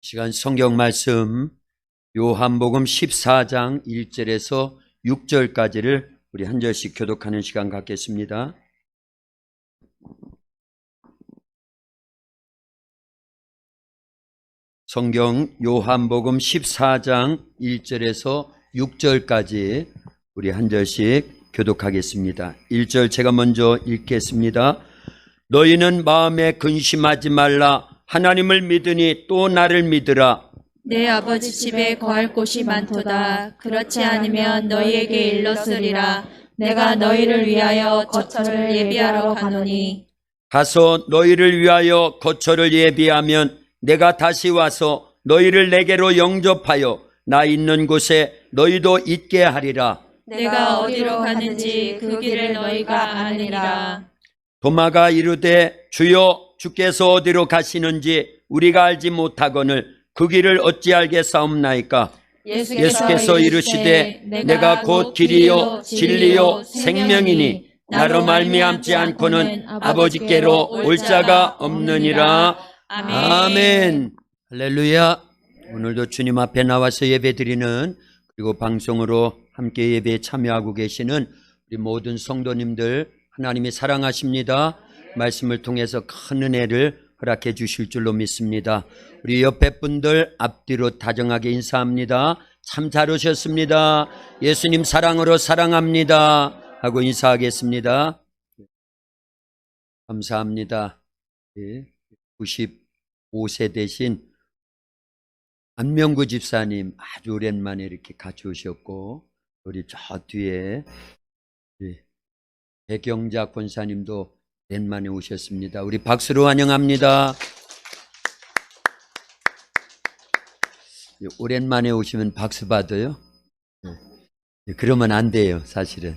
시간 성경 말씀 요한복음 14장 1절에서 6절까지를 우리 한 절씩 교독하는 시간 갖겠습니다. 성경 요한복음 14장 1절에서 6절까지 우리 한 절씩 교독하겠습니다. 1절 제가 먼저 읽겠습니다. 너희는 마음에 근심하지 말라. 하나님을 믿으니 또 나를 믿으라. 내 아버지 집에 거할 곳이 많도다. 그렇지 않으면 너희에게 일렀으리라. 내가 너희를 위하여 거처를 예비하러 가노니. 가서 너희를 위하여 거처를 예비하면 내가 다시 와서 너희를 내게로 영접하여 나 있는 곳에 너희도 있게 하리라. 내가 어디로 가는지 그 길을 너희가 아느니라. 도마가 이르되 주여 주께서 어디로 가시는지 우리가 알지 못하거늘 그 길을 어찌 알겠사옵나이까. 예수께서 이르시되 내가 곧 길이요 진리요 생명이니 나로 말미암지 않고는 아버지께로 올 자가 없느니라. 아멘. 할렐루야. 오늘도 주님 앞에 나와서 예배드리는, 그리고 방송으로 함께 예배에 참여하고 계시는 우리 모든 성도님들 하나님이 사랑하십니다. 말씀을 통해서 큰 은혜를 허락해 주실 줄로 믿습니다. 우리 옆에 분들 앞뒤로 다정하게 인사합니다. 참 잘 오셨습니다. 예수님 사랑으로 사랑합니다 하고 인사하겠습니다. 감사합니다. 95세 되신 안명구 집사님 아주 오랜만에 이렇게 같이 오셨고, 우리 저 뒤에 백영자 권사님도 오랜만에 오셨습니다. 우리 박수로 환영합니다. 오랜만에 오시면 박수 받아요? 그러면 안 돼요. 사실은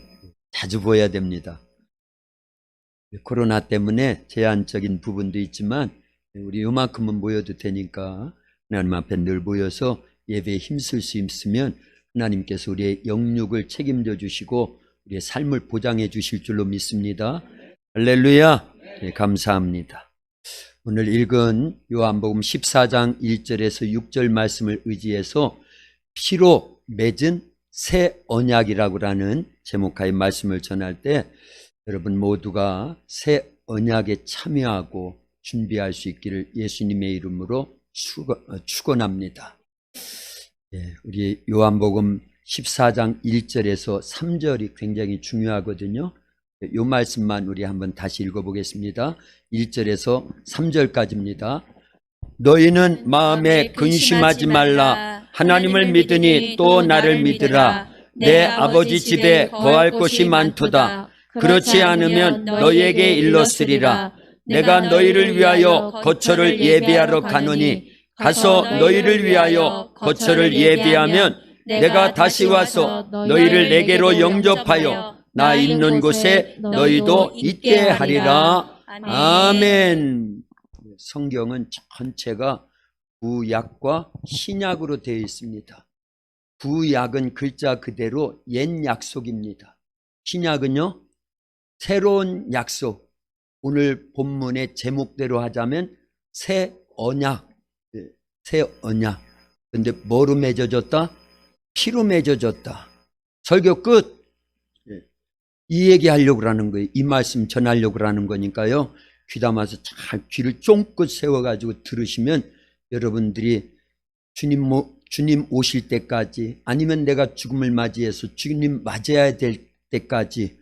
자주 보여야 됩니다. 코로나 때문에 제한적인 부분도 있지만 우리 요만큼은 모여도 되니까 하나님 앞에 늘 모여서 예배에 힘쓸 수 있으면 하나님께서 우리의 영육을 책임져 주시고 우리의 삶을 보장해 주실 줄로 믿습니다. 할렐루야. 네, 감사합니다. 오늘 읽은 요한복음 14장 1절에서 6절 말씀을 의지해서 피로 맺은 새 언약이라고 하는 제목하에 말씀을 전할 때 여러분 모두가 새 언약에 참여하고 준비할 수 있기를 예수님의 이름으로 축원합니다. 우리 요한복음 14장 1절에서 3절이 굉장히 중요하거든요. 이 말씀만 우리 한번 다시 읽어보겠습니다. 1절에서 3절까지입니다. 너희는 마음에 근심하지 말라. 하나님을 믿으니 또 나를 믿으라. 내 아버지 집에 거할 곳이 많도다. 그렇지 않으면 너희에게 일렀으리라. 내가 너희를 위하여 거처를 예비하러 가노니 가서 너희를 위하여 거처를 예비하면 내가 다시 와서 너희를 내게로 영접하여 나 있는 곳에 너희도 있게 하리라. 아멘. 성경은 전체가 구약과 신약으로 되어 있습니다. 구약은 글자 그대로 옛 약속입니다. 신약은요, 새로운 약속. 오늘 본문의 제목대로 하자면 새 언약. 새 언약. 근데 뭐로 맺어졌다? 피로 맺어졌다. 설교 끝. 이 얘기하려고 하는 거예요. 이 말씀 전하려고 하는 거니까요. 귀담아서 잘 귀를 쫑긋 세워가지고 들으시면 여러분들이 주님 오실 때까지, 아니면 내가 죽음을 맞이해서 주님 맞이해야 될 때까지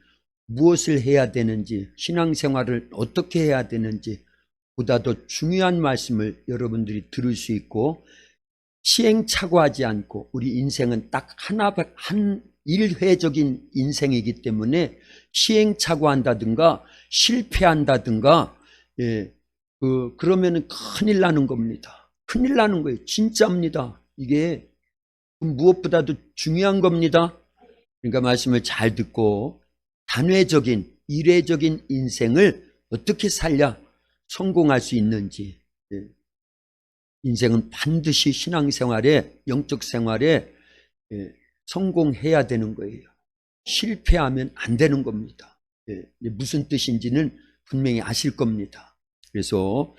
무엇을 해야 되는지, 신앙생활을 어떻게 해야 되는지 보다 더 중요한 말씀을 여러분들이 들을 수 있고, 시행착오하지 않고, 우리 인생은 딱 한 일회적인 인생이기 때문에 시행착오한다든가 실패한다든가 그러면은 큰일 나는 겁니다. 큰일 나는 거예요. 진짜입니다. 이게 무엇보다도 중요한 겁니다. 그러니까 말씀을 잘 듣고 단회적인 일회적인 인생을 어떻게 살려 성공할 수 있는지, 인생은 반드시 신앙생활에, 영적 생활에 성공해야 되는 거예요. 실패하면 안 되는 겁니다. 무슨 뜻인지는 분명히 아실 겁니다. 그래서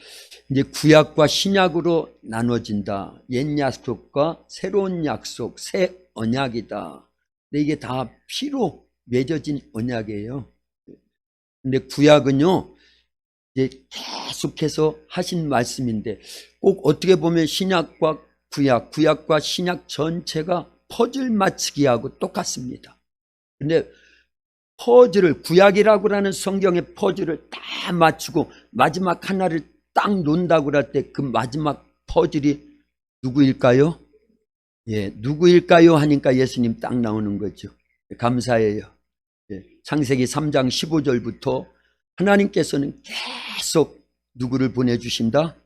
이제 구약과 신약으로 나눠진다. 옛 약속과 새로운 약속, 새 언약이다. 근데 이게 다 피로 맺어진 언약이에요. 근데 구약은요, 이제 계속해서 하신 말씀인데 꼭 어떻게 보면 신약과 구약과 신약 전체가 퍼즐 맞추기하고 똑같습니다. 근데 퍼즐을, 구약이라고 하는 성경의 퍼즐을 다 맞추고 마지막 하나를 딱 놓는다고 할 때 그 마지막 퍼즐이 누구일까요? 예, 누구일까요? 하니까 예수님 딱 나오는 거죠. 감사해요. 예, 창세기 3장 15절부터 하나님께서는 계속 누구를 보내주신다?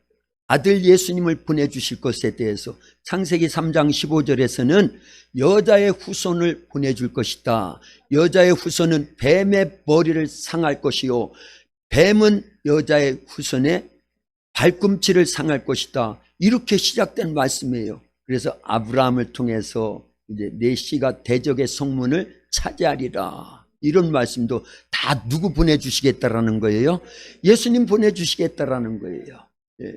아들 예수님을 보내주실 것에 대해서 창세기 3장 15절에서는 여자의 후손을 보내줄 것이다. 여자의 후손은 뱀의 머리를 상할 것이요 뱀은 여자의 후손의 발꿈치를 상할 것이다. 이렇게 시작된 말씀이에요. 그래서 아브라함을 통해서 이제 내 씨가 대적의 성문을 차지하리라. 이런 말씀도 다 누구 보내주시겠다라는 거예요? 예수님 보내주시겠다라는 거예요. 예.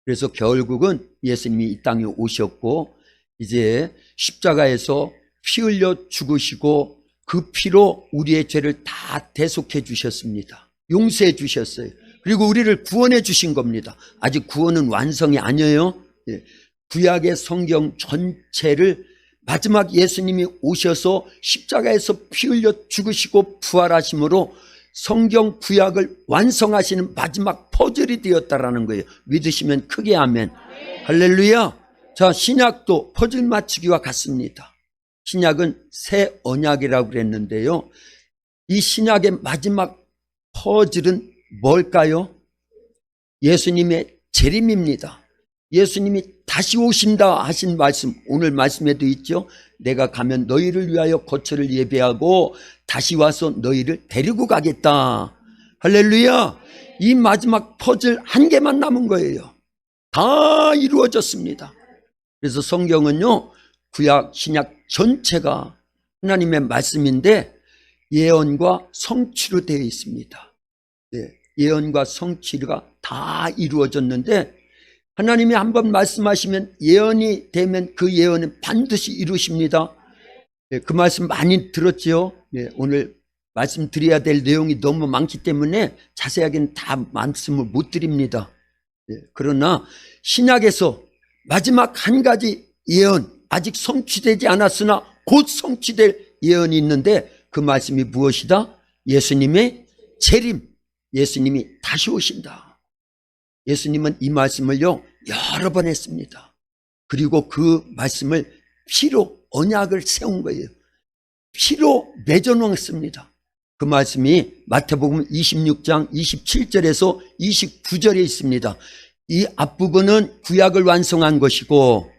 그래서 결국은 예수님이 이 땅에 오셨고 이제 십자가에서 피 흘려 죽으시고 그 피로 우리의 죄를 다 대속해 주셨습니다. 용서해 주셨어요. 그리고 우리를 구원해 주신 겁니다. 아직 구원은 완성이 아니에요. 예. 구약의 성경 전체를 마지막 예수님이 오셔서 십자가에서 피 흘려 죽으시고 부활하심으로 성경 구약을 완성하시는 마지막 퍼즐이 되었다라는 거예요. 믿으시면 크게 아멘. 할렐루야. 자, 신약도 퍼즐 맞추기와 같습니다. 신약은 새 언약이라고 그랬는데요. 이 신약의 마지막 퍼즐은 뭘까요? 예수님의 재림입니다. 예수님이 다시 오신다 하신 말씀, 오늘 말씀에도 있죠. 내가 가면 너희를 위하여 거처를 예배하고 다시 와서 너희를 데리고 가겠다. 할렐루야. 이 마지막 퍼즐 한 개만 남은 거예요. 다 이루어졌습니다. 그래서 성경은요, 구약 신약 전체가 하나님의 말씀인데 예언과 성취로 되어 있습니다. 예언과 성취가 다 이루어졌는데 하나님이 한번 말씀하시면 예언이 되면 그 예언은 반드시 이루십니다. 그 말씀 많이 들었죠. 오늘 말씀드려야 될 내용이 너무 많기 때문에 자세하게는 다 말씀을 못 드립니다. 그러나 신약에서 마지막 한 가지 예언, 아직 성취되지 않았으나 곧 성취될 예언이 있는데 그 말씀이 무엇이다? 예수님의 재림, 예수님이 다시 오신다. 예수님은 이 말씀을요 여러 번 했습니다. 그리고 그 말씀을 피로 언약을 세운 거예요. 피로 맺어놓았습니다. 그 말씀이 마태복음 26장 27절에서 29절에 있습니다. 이 앞부분은 구약을 완성한 것이고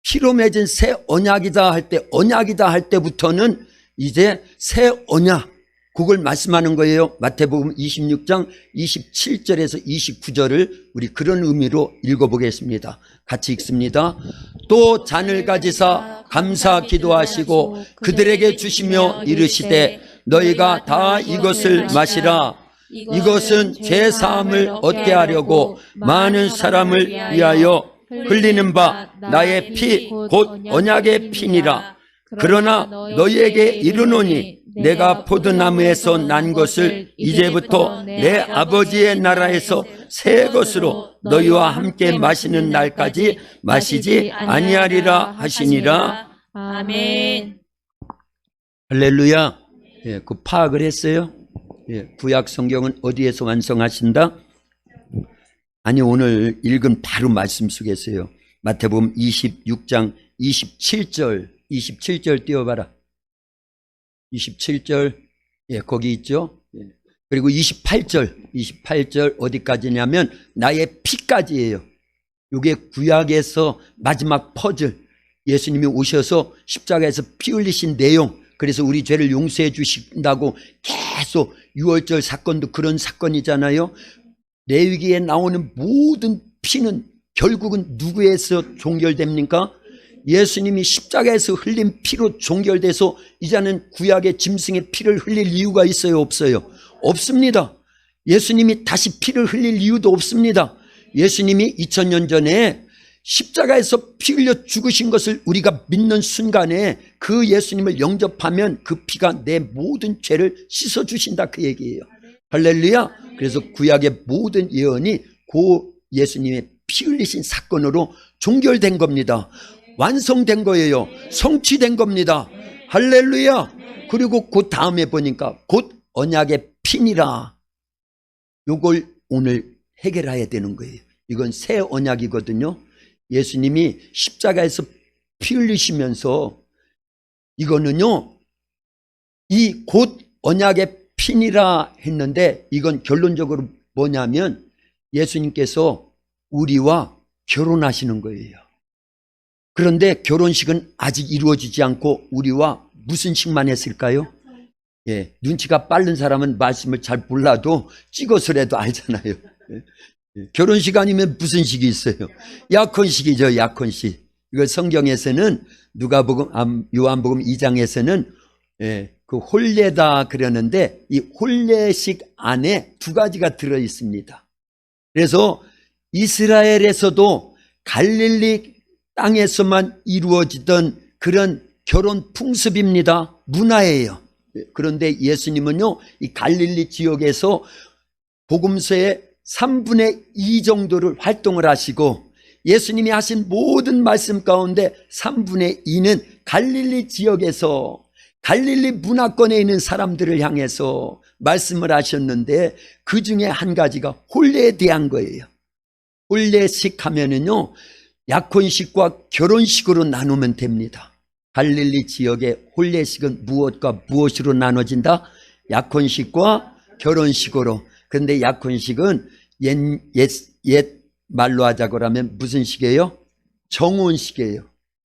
피로 맺은 새 언약이다 할 때, 언약이다 할 때부터는 이제 새 언약, 그걸 말씀하는 거예요. 마태복음 26장 27절에서 29절을 우리 그런 의미로 읽어보겠습니다. 같이 읽습니다. 또 잔을 가지사 감사 기도하시고 그들에게 주시며 이르시되 너희가 다 이것을 마시라. 이것은 죄 사함을 얻게 하려고 많은 사람을 위하여 흘리는 바 나의 피 곧 언약의 피니라. 그러나 너희에게 이르노니 내가 포도나무에서 난 것을 이제부터 내 아버지의 나라에서 새 것으로 너희와 함께 마시는 날까지 마시지 아니하리라 하시니라. 아멘. 할렐루야. 그 파악을 했어요. 구약 성경은 어디에서 완성하신다? 아니, 오늘 읽은 바로 말씀 속에서요. 마태복음 26장 27절 띄워봐라. 27절, 거기 있죠. 그리고 28절 어디까지냐면 나의 피까지예요. 이게 구약에서 마지막 퍼즐, 예수님이 오셔서 십자가에서 피 흘리신 내용, 그래서 우리 죄를 용서해 주신다고 계속 6월절 사건도 그런 사건이잖아요. 레위기에 나오는 모든 피는 결국은 누구에서 종결됩니까? 예수님이 십자가에서 흘린 피로 종결돼서 이제는 구약의 짐승의 피를 흘릴 이유가 있어요, 없어요? 없습니다. 예수님이 다시 피를 흘릴 이유도 없습니다. 예수님이 2000년 전에 십자가에서 피 흘려 죽으신 것을 우리가 믿는 순간에 그 예수님을 영접하면 그 피가 내 모든 죄를 씻어주신다, 그 얘기예요. 할렐루야. 그래서 구약의 모든 예언이 그 예수님의 피 흘리신 사건으로 종결된 겁니다. 완성된 거예요. 성취된 겁니다. 할렐루야. 그리고 그 다음에 보니까 곧 언약의 피니라. 요걸 오늘 해결해야 되는 거예요. 이건 새 언약이거든요. 예수님이 십자가에서 피 흘리시면서 이거는요, 이 곧 언약의 피니라 했는데 이건 결론적으로 뭐냐면 예수님께서 우리와 결혼하시는 거예요. 그런데 결혼식은 아직 이루어지지 않고 우리와 무슨 식만 했을까요? 예, 눈치가 빠른 사람은 말씀을 잘 몰라도 찍어서라도 알잖아요. 예, 결혼식 아니면 무슨 식이 있어요? 약혼식이죠, 약혼식. 이걸 성경에서는 요한복음 2장에서는 예, 그 혼례다 그러는데 이 혼례식 안에 두 가지가 들어 있습니다. 그래서 이스라엘에서도 갈릴리 땅에서만 이루어지던 그런 결혼 풍습입니다. 문화예요. 그런데 예수님은요, 이 갈릴리 지역에서 복음서의 3분의 2 정도를 활동을 하시고 예수님이 하신 모든 말씀 가운데 3분의 2는 갈릴리 지역에서 갈릴리 문화권에 있는 사람들을 향해서 말씀을 하셨는데 그 중에 한 가지가 혼례에 대한 거예요. 혼례식 하면은요, 약혼식과 결혼식으로 나누면 됩니다. 갈릴리 지역의 혼례식은 무엇과 무엇으로 나눠진다? 약혼식과 결혼식으로. 그런데 약혼식은 옛 말로 하자고 하면 무슨 식이에요? 정혼식이에요.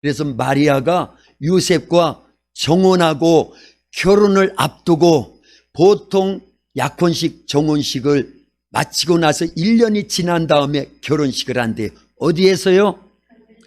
그래서 마리아가 요셉과 정혼하고 결혼을 앞두고 보통 약혼식, 정혼식을 마치고 나서 1년이 지난 다음에 결혼식을 한대요. 어디에서요?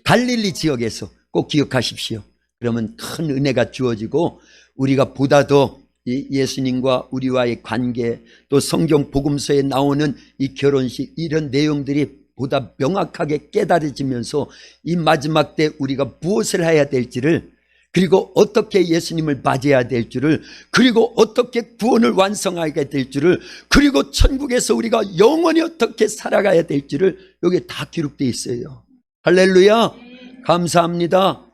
갈릴리 지역에서. 꼭 기억하십시오. 그러면 큰 은혜가 주어지고 우리가 보다 더 예수님과 우리와의 관계, 또 성경 복음서에 나오는 이 결혼식, 이런 내용들이 보다 명확하게 깨달아지면서 이 마지막 때 우리가 무엇을 해야 될지를, 그리고 어떻게 예수님을 맞이해야 될 줄을, 그리고 어떻게 구원을 완성하게 될 줄을, 그리고 천국에서 우리가 영원히 어떻게 살아가야 될 줄을 여기에 다 기록되어 있어요. 할렐루야. 감사합니다.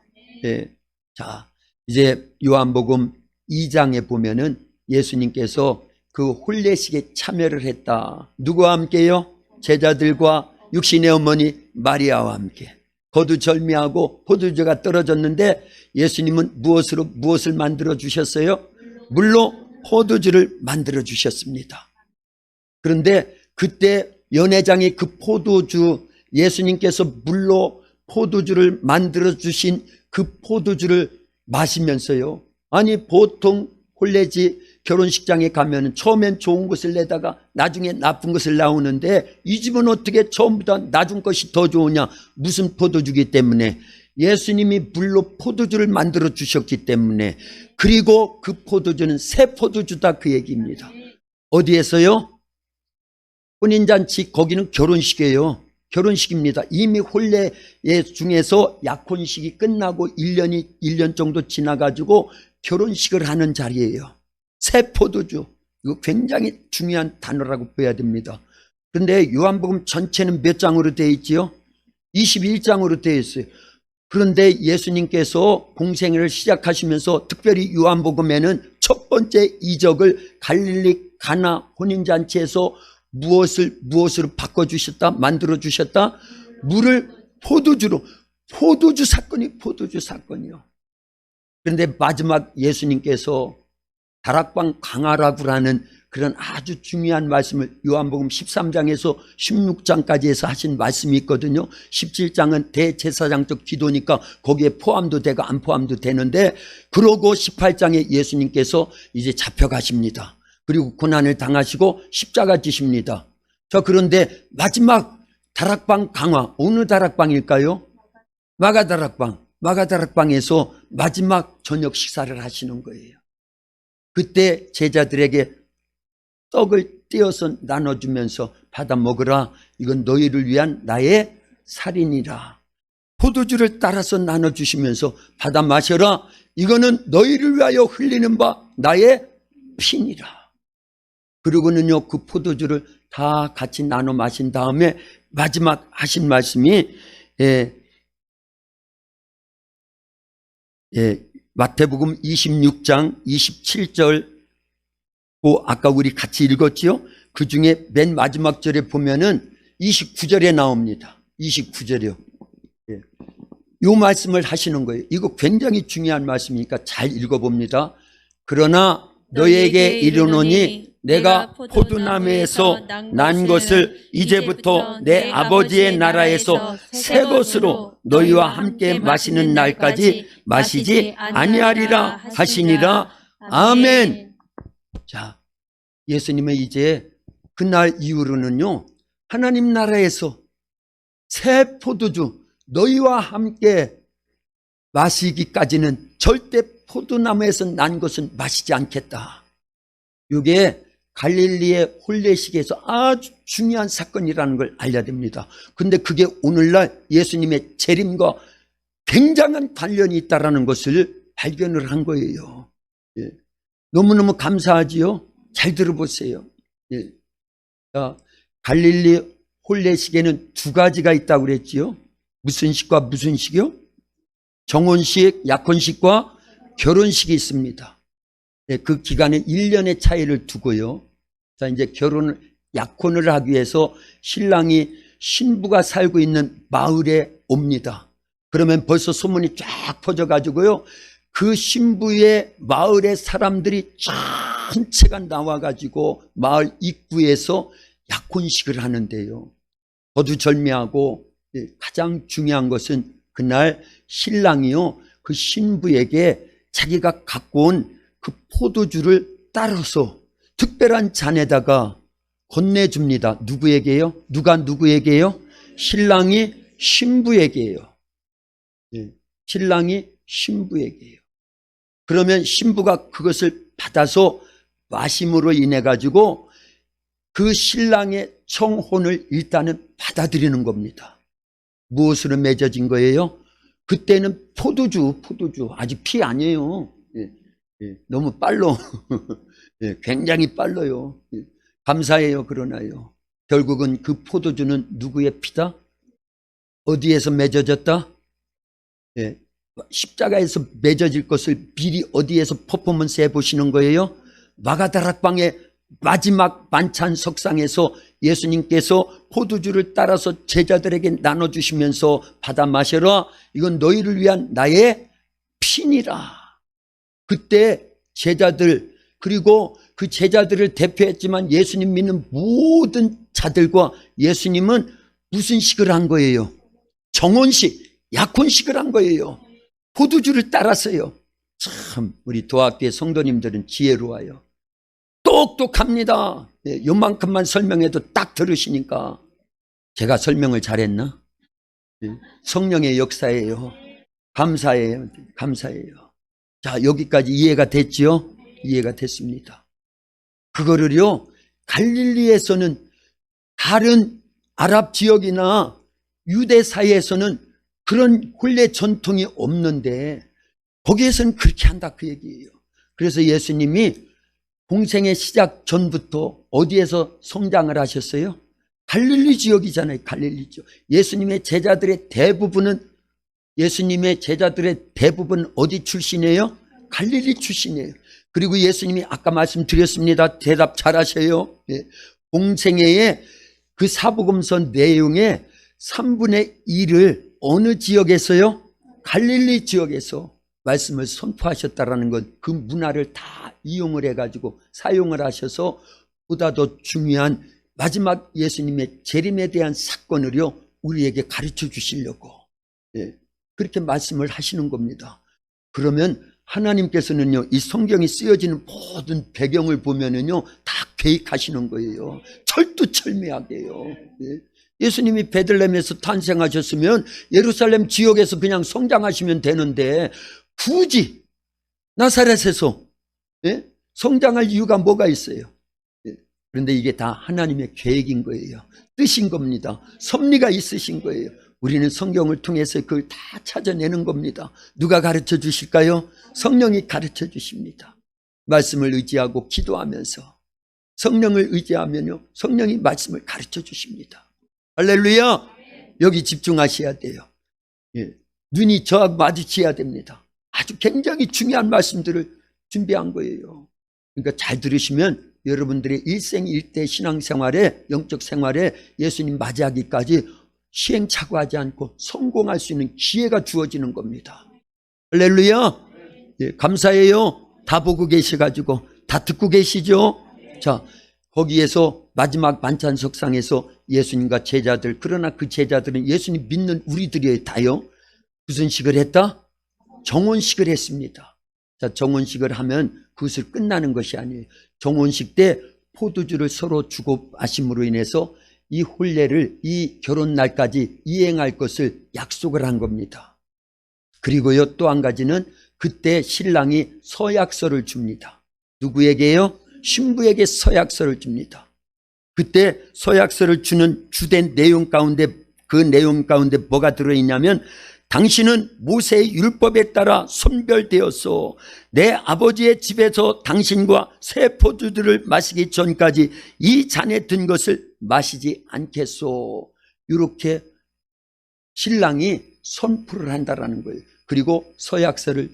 예. 자, 이제 요한복음 2장에 보면은 예수님께서 그 혼례식에 참여를 했다. 누구와 함께요? 제자들과 육신의 어머니 마리아와 함께. 거두절미하고 포도주가 떨어졌는데 예수님은 무엇을 만들어 주셨어요? 물로 포도주를 만들어 주셨습니다. 그런데 그때 연회장이 그 포도주, 예수님께서 물로 포도주를 만들어 주신 그 포도주를 마시면서요, 아니 보통 혼례지 결혼식장에 가면 처음엔 좋은 것을 내다가 나중에 나쁜 것을 나오는데 이 집은 어떻게 처음보다 나중 것이 더 좋으냐? 무슨 포도주기 때문에? 예수님이 물로 포도주를 만들어 주셨기 때문에. 그리고 그 포도주는 새 포도주다, 그 얘기입니다. 어디에서요? 혼인잔치, 거기는 결혼식이에요. 결혼식입니다. 이미 혼례 중에서 약혼식이 끝나고 1년 정도 지나가지고 결혼식을 하는 자리예요. 새 포도주. 이거 굉장히 중요한 단어라고 봐야 됩니다. 그런데 요한복음 전체는 몇 장으로 되어 있지요? 21장으로 되어 있어요. 그런데 예수님께서 공생애를 시작하시면서 특별히 요한복음에는 첫 번째 이적을 갈릴리 가나 혼인잔치에서 무엇으로 바꿔주셨다? 만들어주셨다? 물을 포도주로. 포도주 사건이요. 그런데 마지막 예수님께서 다락방 강화라고 하는 그런 아주 중요한 말씀을 요한복음 13장에서 16장까지 해서 하신 말씀이 있거든요. 17장은 대제사장적 기도니까 거기에 포함도 되고 안 포함도 되는데, 그러고 18장에 예수님께서 이제 잡혀가십니다. 그리고 고난을 당하시고 십자가 지십니다. 자, 그런데 마지막 다락방 강화, 어느 다락방일까요? 마가다락방에서 마지막 저녁 식사를 하시는 거예요. 그때 제자들에게 떡을 떼어서 나눠주면서 받아 먹으라. 이건 너희를 위한 나의 살이니라. 포도주를 따라서 나눠주시면서 받아 마셔라. 이거는 너희를 위하여 흘리는 바 나의 피니라. 그리고는요, 그 포도주를 다 같이 나눠 마신 다음에 마지막 하신 말씀이 마태복음 26장 27절, 아까 우리 같이 읽었지요? 그 중에 맨 마지막 절에 보면은 29절에 나옵니다. 29절이요. 이 말씀을 하시는 거예요. 이거 굉장히 중요한 말씀이니까 잘 읽어봅니다. 그러나 너에게 이르노니 내가 포도나무에서 난 것을 이제부터 내 아버지의 나라에서 새 것으로 너희와 함께 마시는 날까지 마시지 아니하리라 하시니라. 아멘. 자, 예수님은 이제 그날 이후로는요, 하나님 나라에서 새 포도주 너희와 함께 마시기까지는 절대 포도나무에서 난 것은 마시지 않겠다. 이게 갈릴리의 혼례식에서 아주 중요한 사건이라는 걸 알려야 됩니다. 근데 그게 오늘날 예수님의 재림과 굉장한 관련이 있다는 것을 발견을 한 거예요. 너무너무 감사하지요? 잘 들어보세요. 자, 갈릴리 혼례식에는 두 가지가 있다고 그랬지요? 무슨 식과 무슨 식이요? 정혼식, 약혼식과 결혼식이 있습니다. 그 기간에 1년의 차이를 두고요. 자, 이제 약혼을 하기 위해서 신랑이 신부가 살고 있는 마을에 옵니다. 그러면 벌써 소문이 쫙 퍼져가지고요, 그 신부의 마을의 사람들이 전체가 나와가지고 마을 입구에서 약혼식을 하는데요. 거두절미하고 가장 중요한 것은 그날 신랑이요, 그 신부에게 자기가 갖고 온 그 포도주를 따라서 특별한 잔에다가 건네줍니다. 누구에게요? 누가 누구에게요? 신랑이 신부에게요. 신랑이 신부에게요. 그러면 신부가 그것을 받아서 마심으로 인해 가지고 그 신랑의 청혼을 일단은 받아들이는 겁니다. 무엇으로 맺어진 거예요? 그때는 포도주 아직 피 아니에요. 너무 빨로 굉장히 빨라요. 감사해요. 그러나요, 결국은 그 포도주는 누구의 피다? 어디에서 맺어졌다? 십자가에서 맺어질 것을 미리 어디에서 퍼포먼스 해보시는 거예요? 마가다락방의 마지막 만찬 석상에서 예수님께서 포도주를 따라서 제자들에게 나눠주시면서 받아 마셔라. 이건 너희를 위한 나의 피니라. 그때 제자들, 그리고 그 제자들을 대표했지만 예수님 믿는 모든 자들과 예수님은 무슨 식을 한 거예요? 정혼식, 약혼식을 한 거예요. 포도주를 따랐어요. 참, 우리 도학교의 성도님들은 지혜로워요. 똑똑합니다. 요만큼만 설명해도 딱 들으시니까. 제가 설명을 잘했나? 성령의 역사예요. 감사해요. 감사해요. 자, 여기까지 이해가 됐지요? 이해가 됐습니다. 그거를요, 갈릴리에서는, 다른 아랍 지역이나 유대 사이에서는 그런 혼례 전통이 없는데 거기에서는 그렇게 한다, 그 얘기예요. 그래서 예수님이 공생의 시작 전부터 어디에서 성장을 하셨어요? 갈릴리 지역이잖아요. 갈릴리 지역. 예수님의 제자들의 대부분 어디 출신이에요? 갈릴리 출신이에요. 그리고 예수님이 아까 말씀드렸습니다. 대답 잘하셔요. 공생애의 그 사복음서 내용의 3분의 1을 어느 지역에서요? 갈릴리 지역에서 말씀을 선포하셨다라는 것, 그 문화를 다 이용을 해가지고 사용을 하셔서 보다 더 중요한 마지막 예수님의 재림에 대한 사건을요, 우리에게 가르쳐 주시려고 그렇게 말씀을 하시는 겁니다. 그러면 하나님께서는요, 이 성경이 쓰여지는 모든 배경을 보면은요, 다 계획하시는 거예요. 철두철미하게요. 예수님이 베들레헴에서 탄생하셨으면 예루살렘 지역에서 그냥 성장하시면 되는데 굳이 나사렛에서 성장할 이유가 뭐가 있어요? 그런데 이게 다 하나님의 계획인 거예요. 뜻인 겁니다. 섭리가 있으신 거예요. 우리는 성경을 통해서 그걸 다 찾아내는 겁니다. 누가 가르쳐 주실까요? 성령이 가르쳐 주십니다. 말씀을 의지하고 기도하면서 성령을 의지하면요, 성령이 말씀을 가르쳐 주십니다. 할렐루야. 여기 집중하셔야 돼요. 예. 눈이 저하고 마주쳐야 됩니다. 아주 굉장히 중요한 말씀들을 준비한 거예요. 그러니까 잘 들으시면 여러분들의 일생일대 신앙생활에, 영적 생활에 예수님 맞이하기까지 시행착오하지 않고 성공할 수 있는 기회가 주어지는 겁니다. 할렐루야. 예, 감사해요. 다 보고 계셔가지고 다 듣고 계시죠? 자, 거기에서 마지막 만찬석상에서 예수님과 제자들, 그러나 그 제자들은 예수님 믿는 우리들이에요. 다요. 무슨 식을 했다? 정혼식을 했습니다. 자, 정혼식을 하면 그것을 끝나는 것이 아니에요. 정혼식 때 포도주를 서로 주고 마심으로 인해서 이 혼례를, 이 결혼날까지 이행할 것을 약속을 한 겁니다. 그리고요, 또 한 가지는 그때 신랑이 서약서를 줍니다. 누구에게요? 신부에게 서약서를 줍니다. 그때 서약서를 주는 주된 내용 가운데, 그 내용 가운데 뭐가 들어있냐면, 당신은 모세의 율법에 따라 선별되어서 내 아버지의 집에서 당신과 새 포도주를 마시기 전까지 이 잔에 든 것을 마시지 않겠소. 이렇게 신랑이 선포를 한다라는 거예요. 그리고 서약서를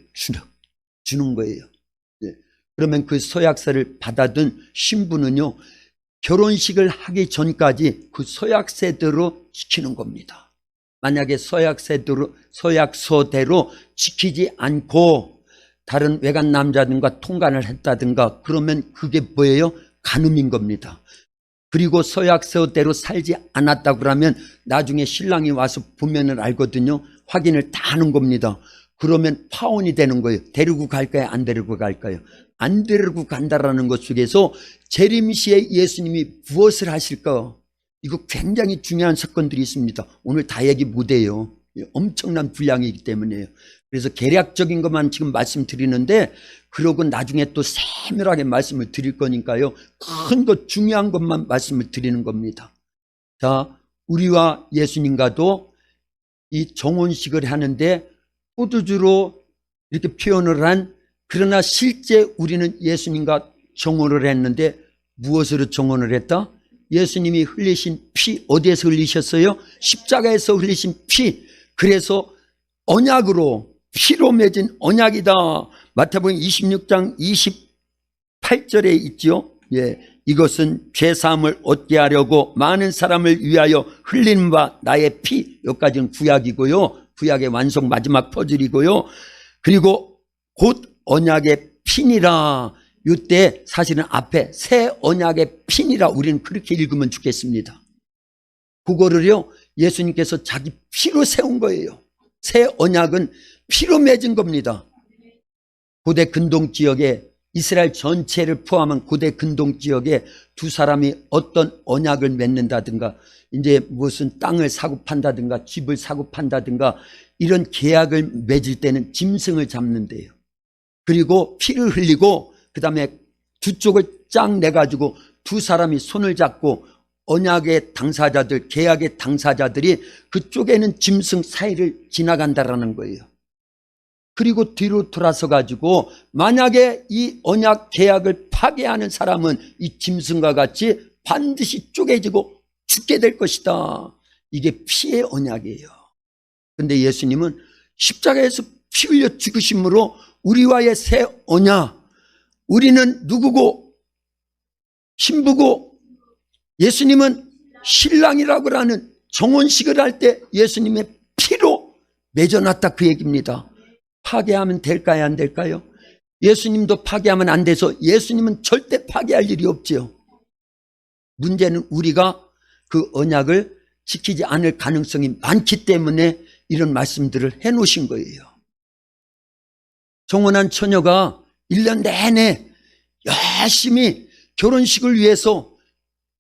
주는 거예요. 예. 그러면 그 서약서를 받아둔 신부는요, 결혼식을 하기 전까지 그 서약서대로 지키는 겁니다. 만약에 서약서대로 지키지 않고 다른 외간 남자들과 통관을 했다든가 그러면 그게 뭐예요? 간음인 겁니다. 그리고 서약서대로 살지 않았다고 그러면 나중에 신랑이 와서 보면은 알거든요. 확인을 다 하는 겁니다. 그러면 파혼이 되는 거예요. 데리고 갈까요? 안 데리고 갈까요? 안 데리고 간다라는 것 속에서 재림시에 예수님이 무엇을 하실까? 이거 굉장히 중요한 사건들이 있습니다. 오늘 다 얘기 못해요. 엄청난 분량이기 때문에요. 그래서 개략적인 것만 지금 말씀드리는데, 그러고 나중에 또 세밀하게 말씀을 드릴 거니까요. 큰 것, 중요한 것만 말씀을 드리는 겁니다. 자, 우리와 예수님과도 이 정혼식을 하는데 포도주로 이렇게 표현을 한, 그러나 실제 우리는 예수님과 정혼을 했는데 무엇으로 정혼을 했다? 예수님이 흘리신 피, 어디에서 흘리셨어요? 십자가에서 흘리신 피. 그래서 언약으로, 피로 맺은 언약이다. 마태복음 26장 28절에 있죠. 예, 이것은 죄사함을 얻게 하려고 많은 사람을 위하여 흘리는 바 나의 피. 여기까지는 구약이고요. 구약의 완성 마지막 퍼즐이고요. 그리고 곧 언약의 피니라. 이때 사실은 앞에 새 언약의 피니라, 우리는 그렇게 읽으면 좋겠습니다. 그거를요, 예수님께서 자기 피로 세운 거예요. 새 언약은 피로 맺은 겁니다. 고대 근동 지역에, 이스라엘 전체를 포함한 고대 근동 지역에 두 사람이 어떤 언약을 맺는다든가, 이제 무슨 땅을 사고 판다든가 집을 사고 판다든가 이런 계약을 맺을 때는 짐승을 잡는데요. 그리고 피를 흘리고 그 다음에 두 쪽을 쫙 내가지고 두 사람이 손을 잡고 언약의 당사자들, 계약의 당사자들이 그쪽에는 짐승 사이를 지나간다라는 거예요. 그리고 뒤로 돌아서 가지고 만약에 이 언약 계약을 파괴하는 사람은 이 짐승과 같이 반드시 쪼개지고 죽게 될 것이다. 이게 피의 언약이에요. 그런데 예수님은 십자가에서 피 흘려 죽으심으로 우리와의 새 언약, 우리는 누구고 신부고 예수님은 신랑이라고 하는 정혼식을 할 때 예수님의 피로 맺어놨다, 그 얘기입니다. 파괴하면 될까요, 안 될까요? 예수님도 파괴하면 안 돼서 예수님은 절대 파괴할 일이 없지요. 문제는 우리가 그 언약을 지키지 않을 가능성이 많기 때문에 이런 말씀들을 해놓으신 거예요. 정혼한 처녀가 1년 내내 열심히 결혼식을 위해서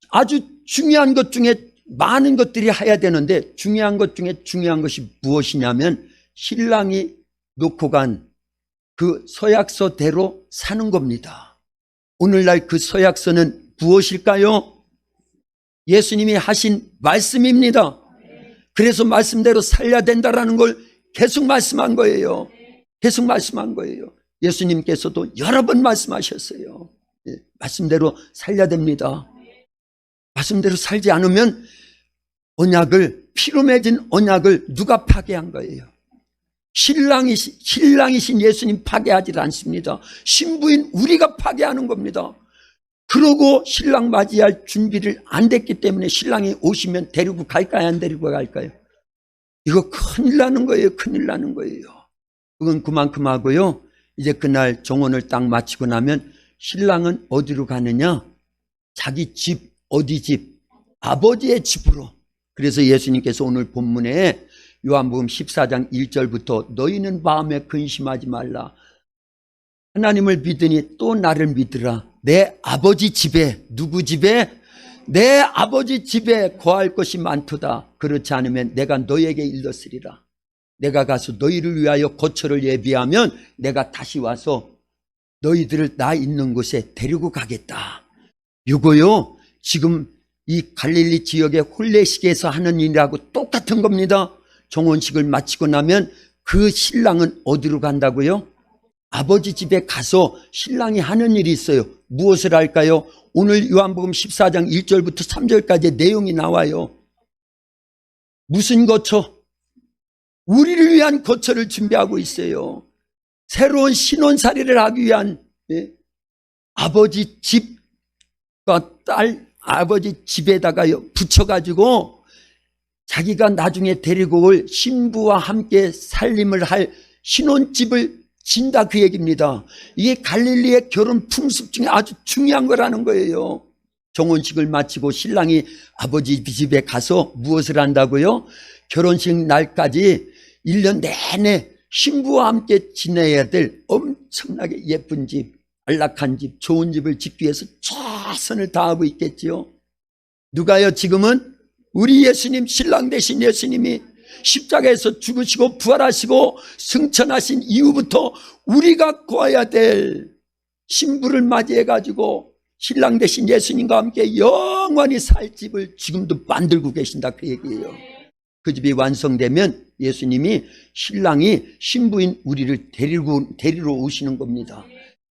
아주 중요한 것 중에 많은 것들이 해야 되는데, 중요한 것 중에 중요한 것이 무엇이냐면 신랑이 놓고 간 그 서약서대로 사는 겁니다. 오늘날 그 서약서는 무엇일까요? 예수님이 하신 말씀입니다. 그래서 말씀대로 살려야 된다라는 걸 계속 말씀한 거예요. 계속 말씀한 거예요. 예수님께서도 여러 번 말씀하셨어요. 말씀대로 살려야 됩니다. 말씀대로 살지 않으면 언약을, 피로 맺은 언약을 누가 파괴한 거예요? 신랑이신 예수님 파괴하지 않습니다. 신부인 우리가 파괴하는 겁니다. 그러고 신랑 맞이할 준비를 안 됐기 때문에 신랑이 오시면 데리고 갈까요? 안 데리고 갈까요? 이거 큰일 나는 거예요. 큰일 나는 거예요. 그건 그만큼 하고요. 이제 그날 정혼을 딱 마치고 나면 신랑은 어디로 가느냐? 자기 집, 어디 집? 아버지의 집으로. 그래서 예수님께서 오늘 본문에 요한복음 14장 1절부터 너희는 마음에 근심하지 말라. 하나님을 믿으니 또 나를 믿으라. 내 아버지 집에, 누구 집에? 내 아버지 집에 거할 것이 많도다. 그렇지 않으면 내가 너에게 일렀으리라. 내가 가서 너희를 위하여 거처를 예비하면 내가 다시 와서 너희들을 나 있는 곳에 데리고 가겠다. 이거요, 지금 이 갈릴리 지역의 혼례식에서 하는 일하고 똑같은 겁니다. 정혼식을 마치고 나면 그 신랑은 어디로 간다고요? 아버지 집에 가서 신랑이 하는 일이 있어요. 무엇을 할까요? 오늘 요한복음 14장 1절부터 3절까지의 내용이 나와요. 무슨 거처? 우리를 위한 거처를 준비하고 있어요. 새로운 신혼살이를 하기 위한, 아버지 집과 딸, 아버지 집에다가 붙여가지고 자기가 나중에 데리고 올 신부와 함께 살림을 할 신혼집을 진다, 그 얘기입니다. 이게 갈릴리의 결혼 풍습 중에 아주 중요한 거라는 거예요. 정혼식을 마치고 신랑이 아버지 집에 가서 무엇을 한다고요? 결혼식 날까지 1년 내내 신부와 함께 지내야 될 엄청나게 예쁜 집, 안락한 집, 좋은 집을 짓기 위해서 최선을 다하고 있겠지요. 누가요? 지금은 우리 예수님, 신랑 되신 예수님이 십자가에서 죽으시고 부활하시고 승천하신 이후부터 우리가 구해야 될 신부를 맞이해가지고 신랑 되신 예수님과 함께 영원히 살 집을 지금도 만들고 계신다, 그 얘기예요. 그 집이 완성되면 예수님이, 신랑이 신부인 우리를 데리러 오시는 겁니다.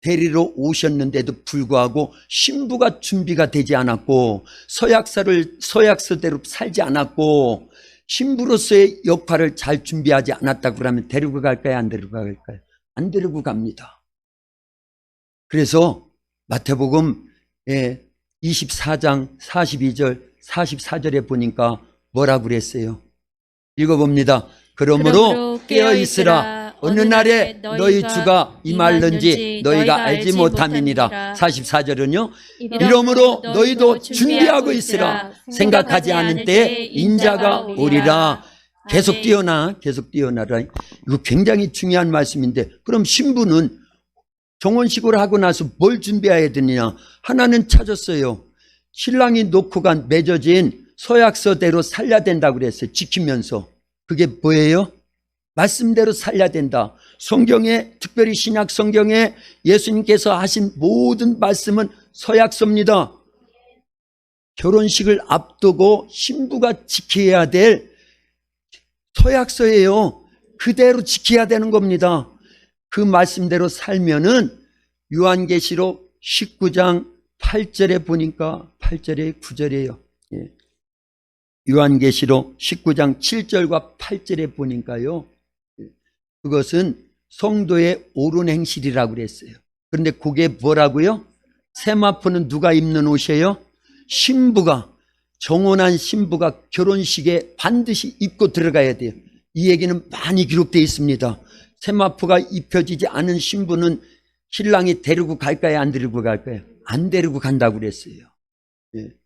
데리러 오셨는데도 불구하고 신부가 준비가 되지 않았고 서약서대로 살지 않았고 신부로서의 역할을 잘 준비하지 않았다고 그러면 데리고 갈까요? 안 데리고 갈까요? 안 데리고 갑니다. 그래서 마태복음 24장 42절 44절에 보니까 뭐라고 그랬어요? 읽어봅니다. 그러므로 깨어있으라. 어느 날에 너희 주가 임할는지 너희가 알지 못함이니라. 44절은요. 이러므로 너희도 준비하고 있으라. 생각하지 않은 때에 인자가 오리라. 계속 뛰어나라. 이거 굉장히 중요한 말씀인데, 그럼 신부는 정혼식을 하고 나서 뭘 준비해야 되느냐? 하나는 찾았어요. 신랑이 놓고 간 맺어진 서약서대로 살려야 된다고 그랬어요. 지키면서. 그게 뭐예요? 말씀대로 살려야 된다. 성경에, 특별히 신약 성경에 예수님께서 하신 모든 말씀은 서약서입니다. 결혼식을 앞두고 신부가 지켜야 될 서약서예요. 그대로 지켜야 되는 겁니다. 그 말씀대로 살면은 요한계시록 19장 8절에 보니까 8절에 9절이에요. 요한계시록 19장 7절과 8절에 보니까요, 그것은 성도의 옳은 행실이라고 그랬어요. 그런데 그게 뭐라고요? 세마포는 누가 입는 옷이에요? 신부가, 정혼한 신부가 결혼식에 반드시 입고 들어가야 돼요. 이 얘기는 많이 기록되어 있습니다. 세마포가 입혀지지 않은 신부는 신랑이 데리고 갈까요? 안 데리고 갈까요? 안 데리고 간다고 그랬어요.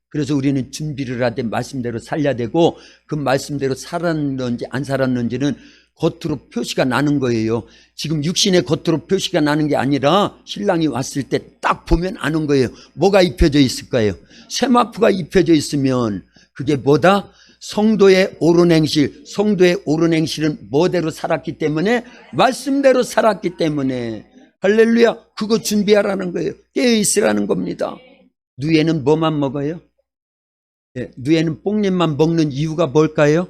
그래서 우리는 준비를 하되 말씀대로 살려야 되고, 그 말씀대로 살았는지 안 살았는지는 겉으로 표시가 나는 거예요. 지금 육신의 겉으로 표시가 나는 게 아니라 신랑이 왔을 때 딱 보면 아는 거예요. 뭐가 입혀져 있을까요? 세마포가 입혀져 있으면 그게 뭐다? 성도의 옳은 행실. 성도의 옳은 행실은 뭐대로 살았기 때문에? 말씀대로 살았기 때문에. 할렐루야. 그거 준비하라는 거예요. 깨어있으라는 겁니다. 누에는 뭐만 먹어요? 예, 누에는 뽕잎만 먹는 이유가 뭘까요?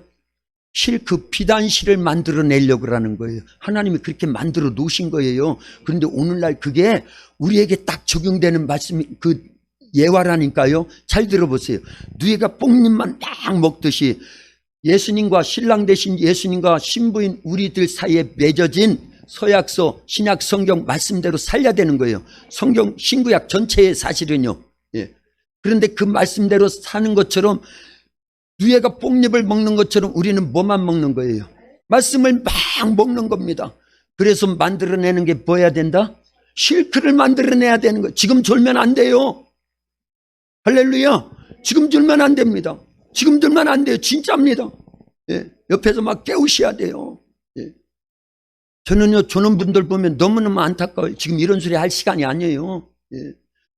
그 비단실을 만들어내려고 하는 거예요. 하나님이 그렇게 만들어 놓으신 거예요. 그런데 오늘날 그게 우리에게 딱 적용되는 말씀이 그 예화라니까요. 잘 들어보세요. 누에가 뽕잎만 딱 먹듯이 예수님과 신랑 되신 예수님과 신부인 우리들 사이에 맺어진 서약서, 신약 성경 말씀대로 살려야 되는 거예요. 성경 신구약 전체의 사실은요. 예. 그런데 그 말씀대로 사는 것처럼 누에가 뽕잎을 먹는 것처럼 우리는 뭐만 먹는 거예요? 말씀을 막 먹는 겁니다. 그래서 만들어내는 게 뭐야 된다? 실크를 만들어내야 되는 거예요. 지금 졸면 안 돼요. 할렐루야. 지금 졸면 안 됩니다. 지금 졸면 안 돼요. 진짜입니다. 예. 옆에서 막 깨우셔야 돼요. 예. 저는요, 조는 분들 보면 너무너무 안타까워요. 지금 이런 소리 할 시간이 아니에요. 예.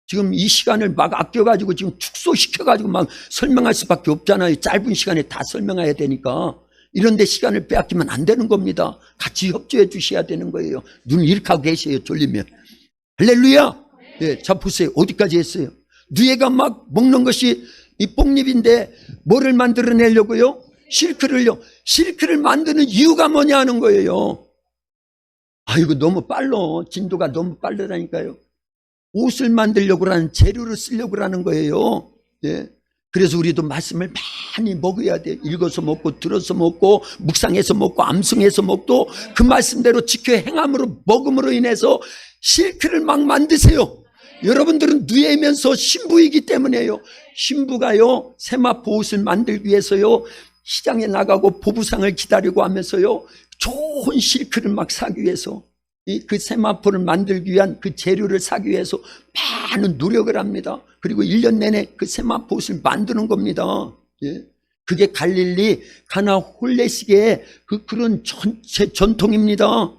지금 이 시간을 막 아껴가지고 지금 축소시켜가지고 막 설명할 수밖에 없잖아요. 짧은 시간에 다 설명해야 되니까. 이런데 시간을 빼앗기면 안 되는 겁니다. 같이 협조해 주셔야 되는 거예요. 눈을 이렇게 하고 계세요. 졸리면. 할렐루야. 예, 자 보세요. 어디까지 했어요? 누에가 막 먹는 것이 이 뽕잎인데 뭐를 만들어내려고요? 실크를요. 실크를 만드는 이유가 뭐냐 하는 거예요. 아이고 너무 빨라. 진도가 너무 빠르다니까요. 옷을 만들려고 하는 재료를 쓰려고 하는 거예요. 예. 그래서 우리도 말씀을 많이 먹어야 돼. 읽어서 먹고 들어서 먹고 묵상해서 먹고 암송해서 먹고 그 말씀대로 지켜 행함으로 먹음으로 인해서 실크를 막 만드세요. 여러분들은 누에면서 신부이기 때문에요. 신부가요 세마포 옷을 만들기 위해서요 시장에 나가고 보부상을 기다리고 하면서요 좋은 실크를 막 사기 위해서 그 세마포를 만들기 위한 그 재료를 사기 위해서 많은 노력을 합니다. 그리고 1년 내내 그 세마포 옷을 만드는 겁니다. 예. 그게 갈릴리 가나 홀레시계의 그런 전통입니다.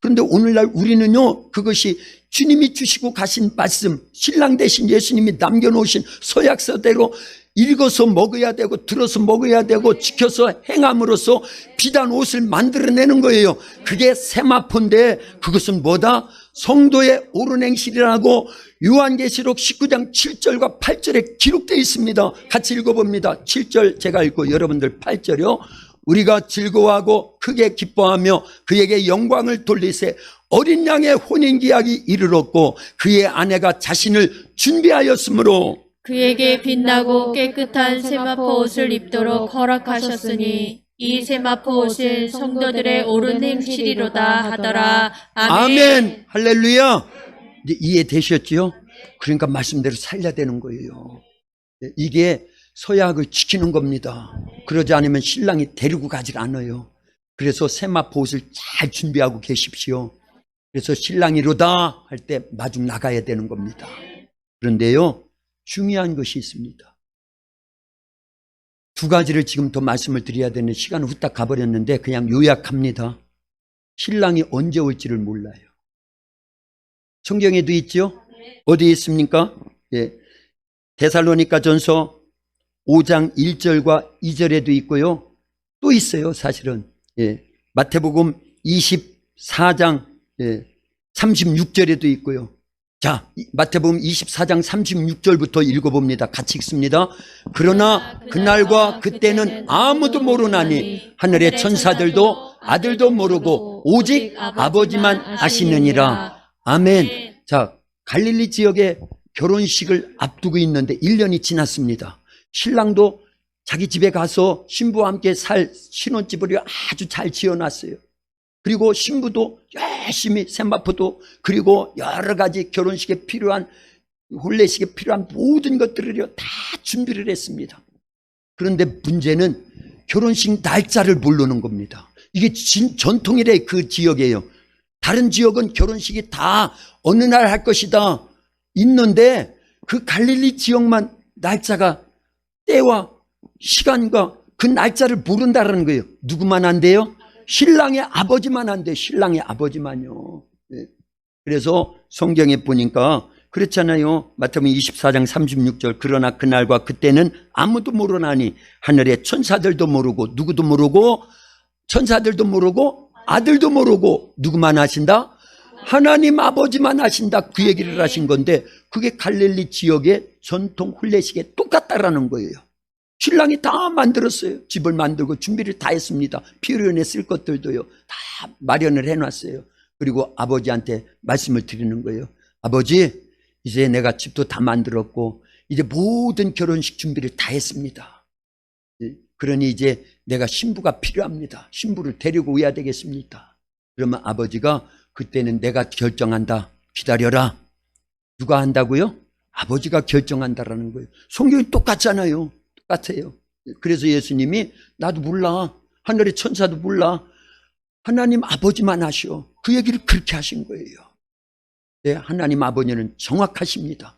그런데 오늘날 우리는요 그것이 주님이 주시고 가신 말씀, 신랑 대신 예수님이 남겨놓으신 서약서대로 읽어서 먹어야 되고 들어서 먹어야 되고 지켜서 행함으로써 비단 옷을 만들어내는 거예요. 그게 세마포인데 그것은 뭐다? 성도의 옳은 행실이라고 요한계시록 19장 7절과 8절에 기록되어 있습니다. 같이 읽어봅니다. 7절 제가 읽고 여러분들 8절이요. 우리가 즐거워하고 크게 기뻐하며 그에게 영광을 돌리세 어린 양의 혼인기약이 이르렀고 그의 아내가 자신을 준비하였으므로 그에게 빛나고 깨끗한 세마포 옷을 입도록 허락하셨으니 이 세마포 옷은 성도들의 옳은 행실이로다 하더라. 아멘. 할렐루야. 이제 이해되셨죠? 그러니까 말씀대로 살려야 되는 거예요. 이게 서약을 지키는 겁니다. 그러지 않으면 신랑이 데리고 가질 않아요. 그래서 세마포 옷을 잘 준비하고 계십시오. 그래서 신랑이로다 할 때 마중 나가야 되는 겁니다. 그런데요 중요한 것이 있습니다. 두 가지를 지금 더 말씀을 드려야 되는 시간은 후딱 가버렸는데 그냥 요약합니다. 신랑이 언제 올지를 몰라요. 성경에도 있죠? 어디에 있습니까? 예. 데살로니가 전서 5장 1절과 2절에도 있고요. 또 있어요 사실은. 예. 마태복음 24장 36절에도 있고요. 자, 마태복음 24장 36절부터 읽어봅니다. 같이 읽습니다. 그러나 그날과 그때는 아무도 모르나니 하늘의 천사들도 아들도 모르고 오직 아버지만 아시느니라. 아멘. 자, 갈릴리 지역에 결혼식을 앞두고 있는데 1년이 지났습니다. 신랑도 자기 집에 가서 신부와 함께 살 신혼집을 아주 잘 지어놨어요. 그리고 신부도 열심히 세마포도 그리고 여러 가지 결혼식에 필요한 혼례식에 필요한 모든 것들을 다 준비를 했습니다. 그런데 문제는 결혼식 날짜를 모르는 겁니다. 이게 전통이래 그 지역이에요. 다른 지역은 결혼식이 다 어느 날 할 것이다 있는데 그 갈릴리 지역만 날짜가 때와 시간과 그 날짜를 모른다는 거예요. 누구만 안 돼요? 신랑의 아버지만 안 돼. 신랑의 아버지만요. 네. 그래서 성경에 보니까 그렇잖아요. 마태복음 24장 36절 그러나 그날과 그때는 아무도 모르나니 하늘의 천사들도 모르고 누구도 모르고 천사들도 모르고 아들도 모르고 누구만 아신다? 하나님 아버지만 하신다, 그 얘기를 하신 건데 그게 갈릴리 지역의 전통 혼례식에 똑같다라는 거예요. 신랑이 다 만들었어요. 집을 만들고 준비를 다 했습니다. 피 흘려 쓸 것들도요 다 마련을 해놨어요. 그리고 아버지한테 말씀을 드리는 거예요. 아버지, 이제 내가 집도 다 만들었고 이제 모든 결혼식 준비를 다 했습니다. 그러니 이제 내가 신부가 필요합니다. 신부를 데리고 오야 되겠습니다. 그러면 아버지가 그때는 내가 결정한다, 기다려라. 누가 한다고요? 아버지가 결정한다라는 거예요. 성경이 똑같잖아요. 똑같아요. 그래서 예수님이 나도 몰라, 하늘의 천사도 몰라, 하나님 아버지만 하시오, 그 얘기를 그렇게 하신 거예요. 네, 하나님 아버지는 정확하십니다.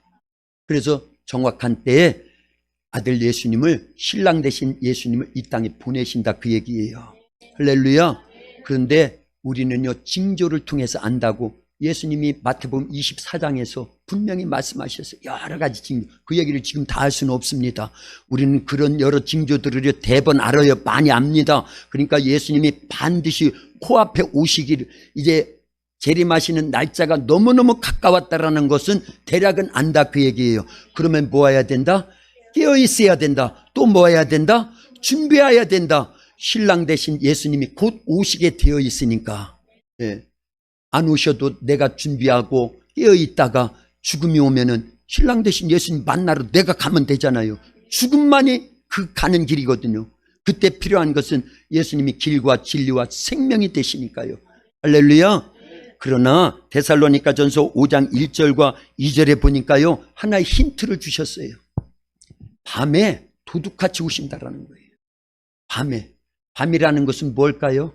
그래서 정확한 때에 아들 예수님을, 신랑 되신 예수님을 이 땅에 보내신다, 그 얘기예요. 할렐루야. 그런데 우리는요 징조를 통해서 안다고 예수님이 마태복음 24장에서 분명히 말씀하셨어요. 여러 가지 징조, 그 얘기를 지금 다 할 수는 없습니다. 우리는 그런 여러 징조들을 대번 알아요. 많이 압니다. 그러니까 예수님이 반드시 코앞에 오시기를, 이제 재림하시는 날짜가 너무너무 가까웠다라는 것은 대략은 안다, 그 얘기예요. 그러면 뭐 해야 된다? 깨어 있어야 된다. 또 뭐 해야 된다? 준비해야 된다. 신랑 대신 예수님이 곧 오시게 되어 있으니까, 예. 안 오셔도 내가 준비하고 깨어 있다가 죽음이 오면은 신랑 대신 예수님 만나러 내가 가면 되잖아요. 죽음만이 그 가는 길이거든요. 그때 필요한 것은 예수님이 길과 진리와 생명이 되시니까요. 할렐루야. 그러나 데살로니가전서 5장 1절과 2절에 보니까요 하나의 힌트를 주셨어요. 밤에 도둑같이 오신다라는 거예요. 밤에. 밤이라는 것은 뭘까요?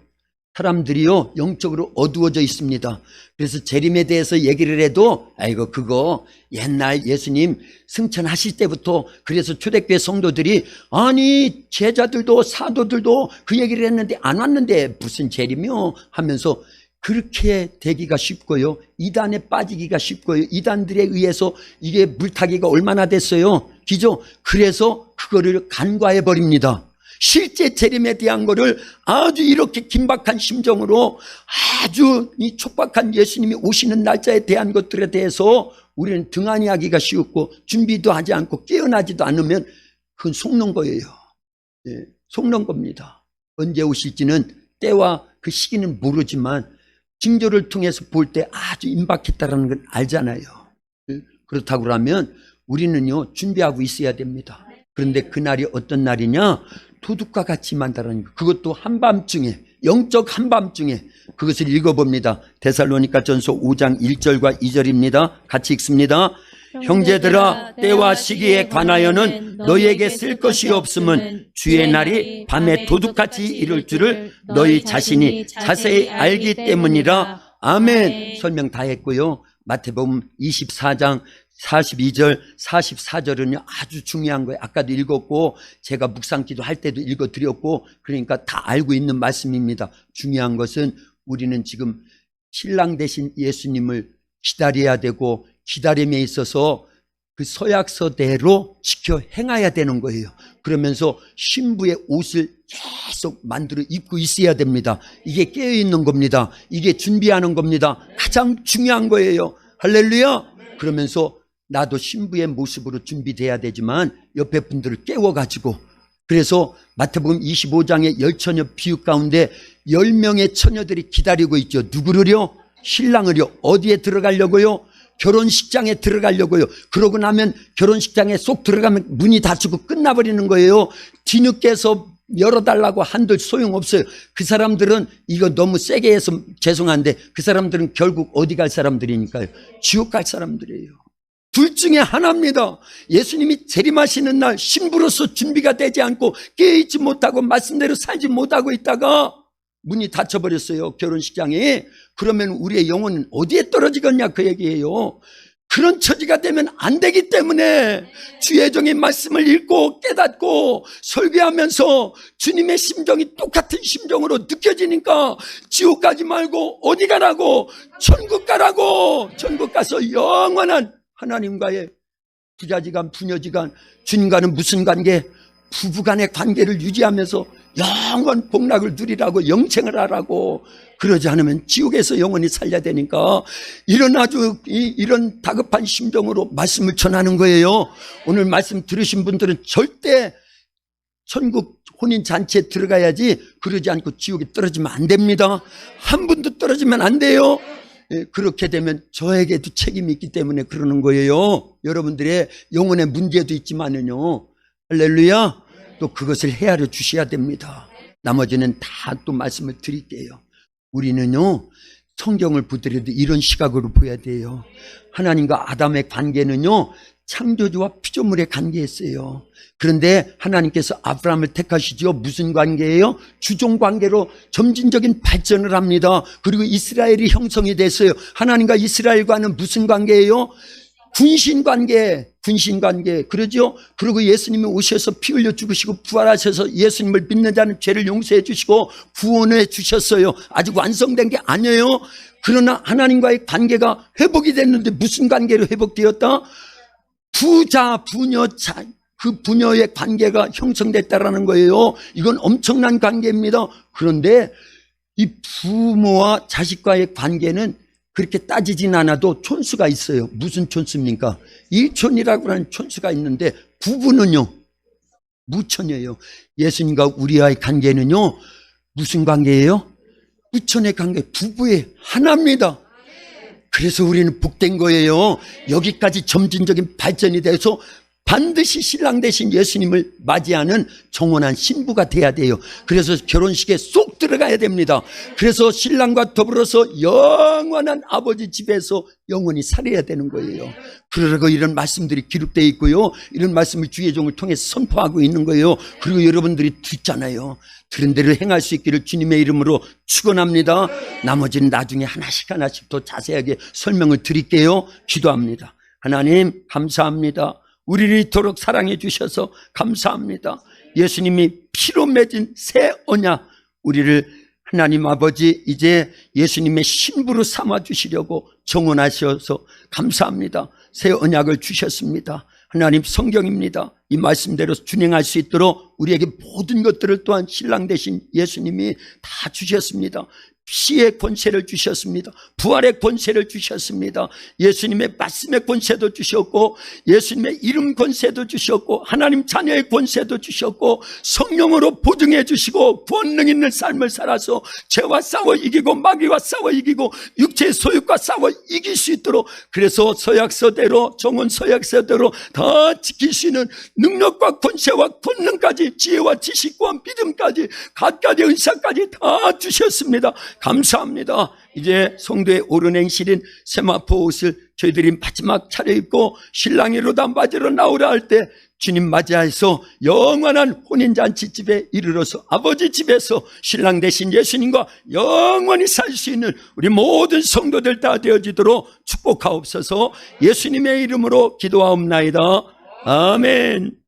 사람들이요 영적으로 어두워져 있습니다. 그래서 재림에 대해서 얘기를 해도 아이고 그거 옛날 예수님 승천하실 때부터, 그래서 초대교회 성도들이 아니 제자들도 사도들도 그 얘기를 했는데 안 왔는데 무슨 재림이요 하면서 그렇게 되기가 쉽고요, 이단에 빠지기가 쉽고요, 이단들에 의해서 이게 물타기가 얼마나 됐어요, 기죠? 그래서 그거를 간과해 버립니다. 실제 재림에 대한 거를 아주 이렇게 긴박한 심정으로, 아주 이 촉박한 예수님이 오시는 날짜에 대한 것들에 대해서 우리는 등한히 하기가 쉬웠고 준비도 하지 않고 깨어나지도 않으면 그건 속는 거예요. 예, 속는 겁니다. 언제 오실지는 때와 그 시기는 모르지만 징조를 통해서 볼 때 아주 임박했다는 걸 알잖아요. 그렇다고 그러면 우리는요 준비하고 있어야 됩니다. 그런데 그날이 어떤 날이냐? 도둑과 같이 만다라는 것. 그것도 한밤중에, 영적 한밤중에. 그것을 읽어봅니다. 데살로니가전서 5장 1절과 2절입니다. 같이 읽습니다. 형제들아, 때와 시기에 관하여는 너희에게 쓸 것이 없음은 주의 날이 밤에 도둑같이 이룰 줄을 너희 자신이 자세히 알기 때문이라. 아멘. 설명 다 했고요. 마태복음 24장 42절, 44절은요 아주 중요한 거예요. 아까도 읽었고 제가 묵상기도 할 때도 읽어드렸고, 그러니까 다 알고 있는 말씀입니다. 중요한 것은 우리는 지금 신랑 되신 예수님을 기다려야 되고, 기다림에 있어서 그 서약서대로 지켜 행해야 되는 거예요. 그러면서 신부의 옷을 계속 만들어 입고 있어야 됩니다. 이게 깨어있는 겁니다. 이게 준비하는 겁니다. 가장 중요한 거예요. 할렐루야. 그러면서 나도 신부의 모습으로 준비돼야 되지만 옆에 분들을 깨워가지고, 그래서 마태복음 25장의 열처녀 비유 가운데 10명의 처녀들이 기다리고 있죠. 누구를요? 신랑을요. 어디에 들어가려고요? 결혼식장에 들어가려고요. 그러고 나면 결혼식장에 쏙 들어가면 문이 닫히고 끝나버리는 거예요. 뒤늦게서 열어달라고 한들 소용없어요. 그 사람들은 이거 너무 세게 해서 죄송한데 그 사람들은 결국 어디 갈 사람들이니까요? 지옥 갈 사람들이에요. 둘 중에 하나입니다. 예수님이 재림하시는 날 신부로서 준비가 되지 않고 깨어있지 못하고 말씀대로 살지 못하고 있다가 문이 닫혀버렸어요. 결혼식장에. 그러면 우리의 영혼은 어디에 떨어지겠냐 그 얘기예요. 그런 처지가 되면 안 되기 때문에 주의 종의 말씀을 읽고 깨닫고 설교하면서 주님의 심정이 똑같은 심정으로 느껴지니까 지옥 가지 말고 어디 가라고? 천국 가라고. 천국 가서 영원한 하나님과의 부자지간 부녀지간, 주님과는 무슨 관계? 부부간의 관계를 유지하면서 영원 복락을 누리라고, 영생을 하라고. 그러지 않으면 지옥에서 영원히 살려야 되니까 이런 이런 다급한 심정으로 말씀을 전하는 거예요. 오늘 말씀 들으신 분들은 절대 천국 혼인잔치에 들어가야지, 그러지 않고 지옥에 떨어지면 안 됩니다. 한 분도 떨어지면 안 돼요. 그렇게 되면 저에게도 책임이 있기 때문에 그러는 거예요. 여러분들의 영혼의 문제도 있지만은요, 할렐루야, 또 그것을 헤아려 주셔야 됩니다. 나머지는 다 또 말씀을 드릴게요. 우리는요, 성경을 보더라도 이런 시각으로 보야 돼요. 하나님과 아담의 관계는요, 창조주와 피조물의 관계였어요. 그런데 하나님께서 아브라함을 택하시죠. 무슨 관계예요? 주종 관계로 점진적인 발전을 합니다. 그리고 이스라엘이 형성이 됐어요. 하나님과 이스라엘과는 무슨 관계예요? 군신관계. 그러죠? 그리고 예수님이 오셔서 피 흘려 죽으시고 부활하셔서 예수님을 믿는 자는 죄를 용서해 주시고 구원해 주셨어요. 아직 완성된 게 아니에요. 그러나 하나님과의 관계가 회복이 됐는데 무슨 관계로 회복되었다? 부자, 부녀, 그 부녀의 관계가 형성됐다라는 거예요. 이건 엄청난 관계입니다. 그런데 이 부모와 자식과의 관계는 그렇게 따지진 않아도 촌수가 있어요. 무슨 촌수입니까? 일촌이라고 하는 촌수가 있는데, 부부는요, 무촌이에요. 예수님과 우리와의 관계는요, 무슨 관계예요? 무촌의 관계, 부부의 하나입니다. 그래서 우리는 복된 거예요. 여기까지 점진적인 발전이 돼서 반드시 신랑 되신 예수님을 맞이하는 정원한 신부가 돼야 돼요. 그래서 결혼식에 쏙 들어가야 됩니다. 그래서 신랑과 더불어서 영원한 아버지 집에서 영원히 살아야 되는 거예요. 그러고 이런 말씀들이 기록되어 있고요, 이런 말씀을 주의 종을 통해서 선포하고 있는 거예요. 그리고 여러분들이 듣잖아요. 들은 대로 행할 수 있기를 주님의 이름으로 축원합니다. 나머지는 나중에 하나씩 더 자세하게 설명을 드릴게요. 기도합니다. 하나님 감사합니다. 우리를 이토록 사랑해 주셔서 감사합니다. 예수님이 피로 맺은 새 언약, 우리를 하나님 아버지 이제 예수님의 신부로 삼아 주시려고 정원하셔서 감사합니다. 새 언약을 주셨습니다. 하나님, 성경입니다. 이 말씀대로 준행할 수 있도록 우리에게 모든 것들을 또한 신랑 되신 예수님이 다 주셨습니다. 피의 권세를 주셨습니다. 부활의 권세를 주셨습니다. 예수님의 말씀의 권세도 주셨고, 예수님의 이름 권세도 주셨고, 하나님 자녀의 권세도 주셨고, 성령으로 보증해 주시고, 권능 있는 삶을 살아서 죄와 싸워 이기고 마귀와 싸워 이기고 육체의 소욕과 싸워 이길 수 있도록, 그래서 서약서대로, 정원 서약서대로 다 지킬 수 있는 능력과 권세와 권능까지, 지혜와 지식과 믿음까지, 갖가지 은사까지 다 주셨습니다. 감사합니다. 이제 성도의 오른행실인 세마포 옷을 저희들이 마지막 차려입고 신랑이 로다 맞으러 나오라 할 때 주님 맞이해서 영원한 혼인잔치집에 이르러서 아버지 집에서 신랑 되신 예수님과 영원히 살 수 있는 우리 모든 성도들 다 되어지도록 축복하옵소서. 예수님의 이름으로 기도하옵나이다. 아멘.